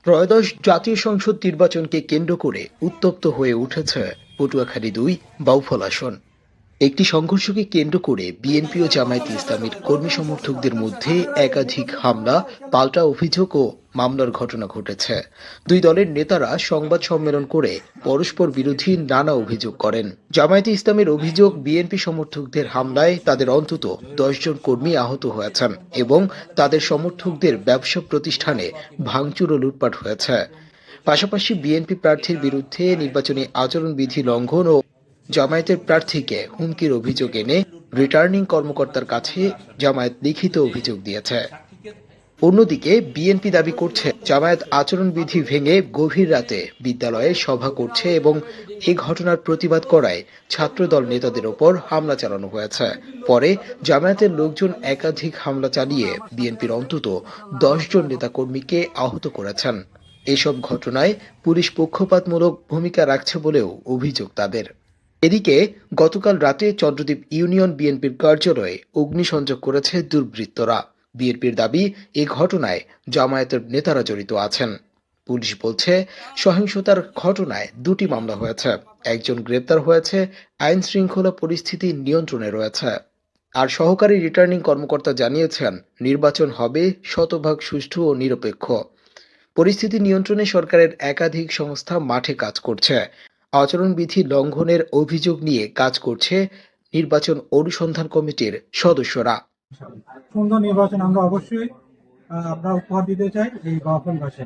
ত্রয়োদশ জাতীয় সংসদ নির্বাচনকে কেন্দ্র করে উত্তপ্ত হয়ে উঠেছে পটুয়াখালী ২ বাউফল আসন। একটি সংঘর্ষকে কেন্দ্র করে বিএনপি ও জামায়াতে ইসলামীর কর্মী সমর্থকদের মধ্যে একাধিক হামলা, পাল্টা অভিযোগ ও মামলার ঘটনা ঘটেছে। দুই দলের নেতারা সংবাদ সম্মেলন করে পরস্পর বিরোধী নানা অভিযোগ করেন। জামায়াতে ইসলামের অভিযোগ, বিএনপি সমর্থকদের হামলায় তাদের অন্তত ১০ জন কর্মী আহত হয়েছেন এবং তাদের সমর্থকদের ব্যবসা প্রতিষ্ঠানে ভাঙচুর ও লুটপাট হয়েছে। পাশাপাশি বিএনপি প্রার্থীর বিরুদ্ধে নির্বাচনী আচরণবিধি লঙ্ঘন ও জামায়াতের প্রার্থীকে হুমকির অভিযোগ এনে রিটার্নিং কর্মকর্তার কাছে জামায়াত লিখিত অভিযোগ দিয়েছে। অন্যদিকে বিএনপি দাবি করছে জামায়াত আচরণবিধি ভেঙে গভীর রাতে বিদ্যালয়ে সভা করছে এবং এই ঘটনার প্রতিবাদ করায় ছাত্রদল নেতাদের ওপর হামলা চালানো হয়েছে। পরে জামায়াতের লোকজন একাধিক হামলা চালিয়ে বিএনপির অন্তত ১০ জন নেতাকর্মীকে আহত করেছেন। এসব ঘটনায় পুলিশ পক্ষপাতমূলক ভূমিকা রাখছে বলেও অভিযোগ তাদের। এদিকে গতকাল রাতে চন্দ্রদ্বীপ ইউনিয়ন বিএনপির কার্যালয়ে অগ্নিসংযোগ করেছে দুর্বৃত্তরা। বিএনপির দাবি, এ ঘটনায় জামায়াতের নেতারা জড়িত আছেন। পুলিশ বলছে, সহিংসতার ঘটনায় ২টি মামলা হয়েছে, একজন গ্রেপ্তার হয়েছে, আইন শৃঙ্খলা পরিস্থিতি নিয়ন্ত্রণে রয়েছে। আর সহকারী রিটার্নিং কর্মকর্তা জানিয়েছেন, নির্বাচন হবে শতভাগ সুষ্ঠু ও নিরপেক্ষ। পরিস্থিতি নিয়ন্ত্রণে সরকারের একাধিক সংস্থা মাঠে কাজ করছে। আচরণবিধি লঙ্ঘনের অভিযোগ নিয়ে কাজ করছে নির্বাচন অনুসন্ধান কমিটির সদস্যরা। সুন্দর নির্বাচন আমরা অবশ্যই আমরা উপহার দিতে চাই এই বাউফলবাসী।